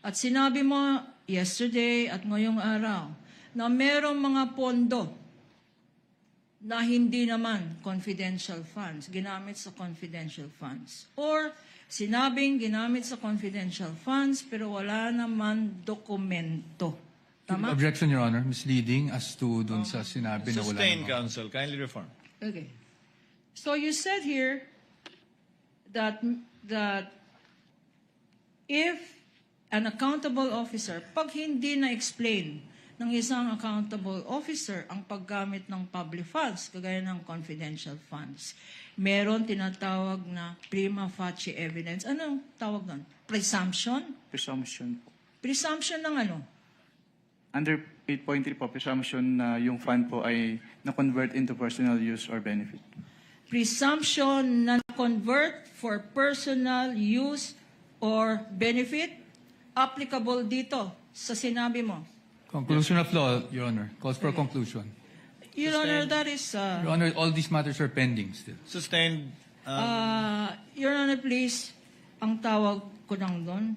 At sinabi mo yesterday at ngayong araw na merong mga pondo na hindi naman confidential funds, ginamit sa confidential funds. Or sinabing ginamit sa confidential funds pero wala naman dokumento. Tama? Objection, Your Honor. Misleading as to dun sa sinabi na wala Sustained, naman. counsel. Kindly reform. Okay. So you said here that if an accountable officer, pag hindi na-explain ng isang accountable officer ang paggamit ng public funds, kagaya ng confidential funds, meron tinatawag na prima facie evidence. Anong tawag doon? Presumption? Presumption po. Presumption ng ano? Under 8.3 po, presumption na yung fund po ay na-convert into personal use or benefit. Presumption na convert for personal use or benefit, applicable dito sa sinabi mo. Conclusion of law, Your Honor. Calls for conclusion. Your Honor, that is... Your Honor, all these matters are pending still. Sustained. Your Honor, please, ang tawag ko lang doon,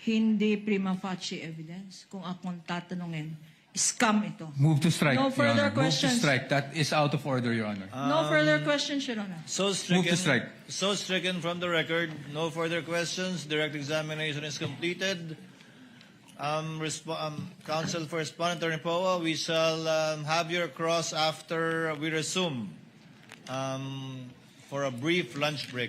hindi prima facie evidence. Kung akong tatanungin, scam ito. Move to strike, No Your further Honor. Move to questions. strike. That is out of order, Your Honor. No further questions, Your Honor. So stricken, Move to strike. So stricken from the record. No further questions. Direct examination is completed. Counsel for Respondent, Attorney Poa, we shall have your cross after we resume for a brief lunch break.